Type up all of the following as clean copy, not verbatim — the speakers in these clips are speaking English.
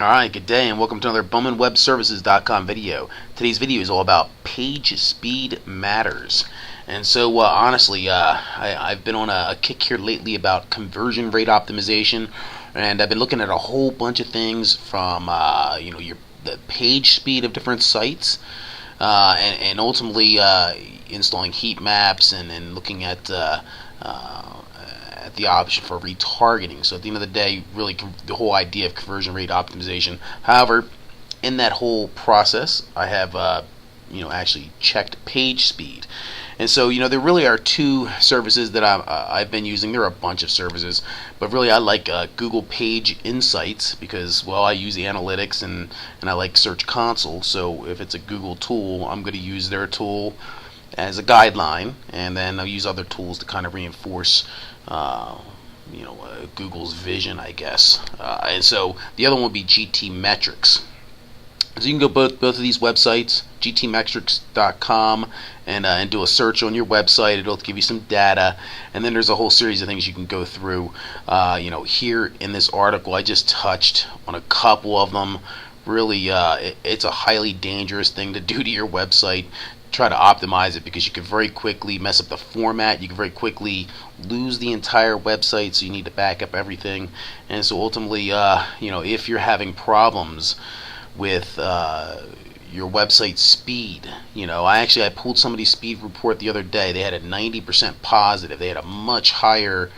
Alright, good day and welcome to another BowmanWebServices.com video. Today's video is all about page speed matters. And so honestly, I've been on a kick here lately about conversion rate optimization, and I've been looking at a whole bunch of things from the page speed of different sites, and ultimately installing heat maps and looking at the option for retargeting. So at the end of the day, really the whole idea of conversion rate optimization. However, in that whole process, I have actually checked page speed. And so there really are two services that I've been using. There are a bunch of services, but really I like Google Page Insights because, well, I use the analytics and I like Search Console. So if it's a Google tool, I'm going to use their tool as a guideline, and then I'll use other tools to kind of reinforce Google's vision, I guess. And so the other one would be GTmetrix. So you can go both of these websites, gtmetrix.com, and do a search on your website. It'll give you some data, and then there's a whole series of things you can go through. Here in this article, I just touched on a couple of them. Really, it's a highly dangerous thing to do to your website. Try to optimize it because you can very quickly mess up the format. You can very quickly lose the entire website, so you need to back up everything. And so ultimately, if you're having problems with your website speed, I pulled somebody's speed report the other day. They had a 90% positive. They had a much higher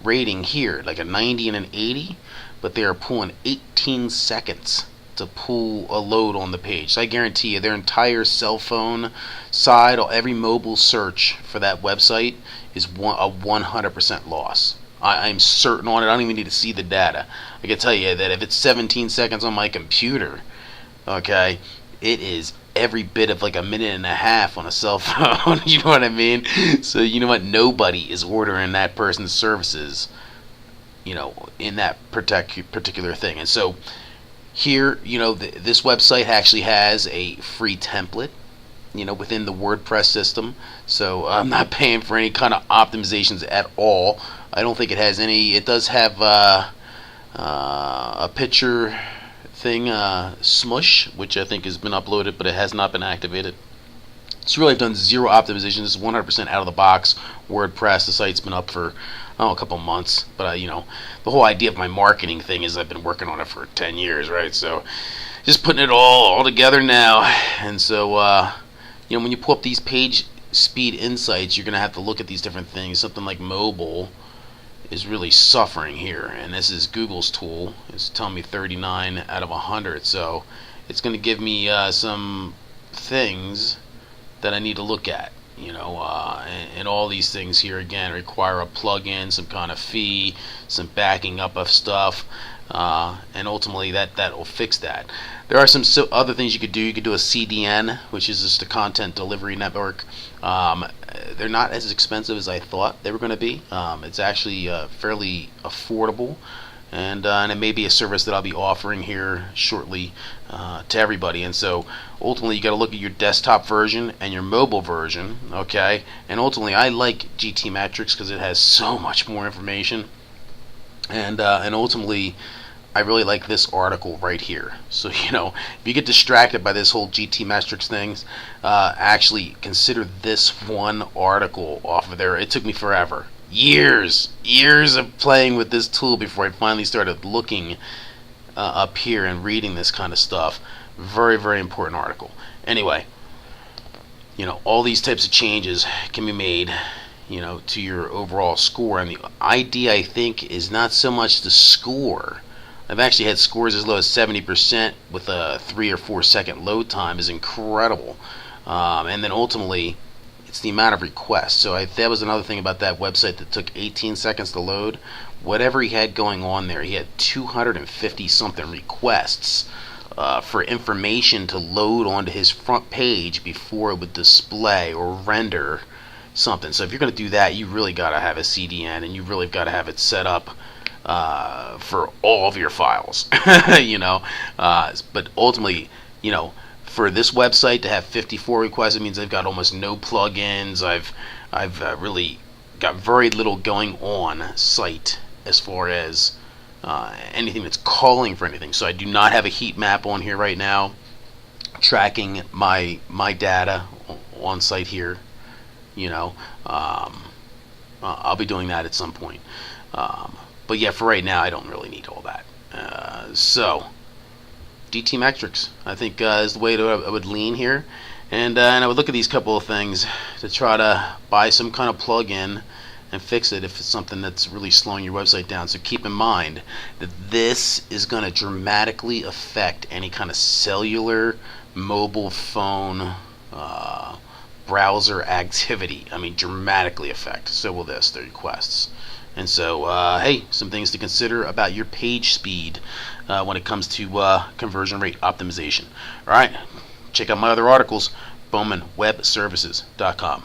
rating here, like a 90 and an 80, but they are pulling 18 seconds to pull a load on the page. So I guarantee you their entire cell phone side or every mobile search for that website is a 100% loss. I'm certain on it. I don't even need to see the data. I can tell you that if it's 17 seconds on my computer, okay, it is every bit of like a minute and a half on a cell phone. You know what I mean? So you know what? Nobody is ordering that person's services, in that particular thing. And so here, this website actually has a free template, within the WordPress system. So I'm not paying for any kind of optimizations at all. I don't think it has any. It does have a picture thing, Smush, which I think has been uploaded, but it has not been activated. So really, I've done zero optimization. This is 100% out of the box WordPress. The site's been up for a couple months, but the whole idea of my marketing thing is I've been working on it for 10 years, right? So just putting it all together now. And so when you pull up these page speed insights, you're gonna have to look at these different things. Something like mobile is really suffering here, and this is Google's tool. It's telling me 39 out of 100, so it's going to give me some things that I need to look at, and all these things here again require a plug-in, some kind of fee, some backing up of stuff, and ultimately that will fix that. There are some other things you could do. You could do a CDN, which is just a content delivery network. They're not as expensive as I thought they were going to be. It's actually fairly affordable, and it may be a service that I'll be offering here shortly to everybody. And so ultimately you got to look at your desktop version and your mobile version, okay? And ultimately I like GTmetrix because it has so much more information, and ultimately I really like this article right here. So if you get distracted by this whole GTmetrix things, actually consider this one article off of there. It took me forever. Years of playing with this tool before I finally started looking up here and reading this kind of stuff. Very, very important article. Anyway, all these types of changes can be made, to your overall score. And the idea, I think, is not so much the score. I've actually had scores as low as 70% with a 3 or 4 second load time is incredible. And then ultimately, it's the amount of requests. So that was another thing about that website that took 18 seconds to load. Whatever he had going on there, he had 250 something requests for information to load onto his front page before it would display or render something. So if you're going to do that, you really got to have a CDN, and you really got to have it set up for all of your files. But ultimately, for this website to have 54 requests, it means I've got almost no plugins. I've really got very little going on site as far as anything that's calling for anything. So I do not have a heat map on here right now tracking my data on site here. You know, I'll be doing that at some point. But yeah, for right now, I don't really need all that. So DT Metrics, I think, is the way I would lean here. And I would look at these couple of things to try to buy some kind of plug-in and fix it if it's something that's really slowing your website down. So keep in mind that this is going to dramatically affect any kind of cellular, mobile phone, browser activity. I mean, dramatically affect. So will this, the requests. And so, hey, some things to consider about your page speed when it comes to conversion rate optimization. All right, check out my other articles, BowmanWebServices.com.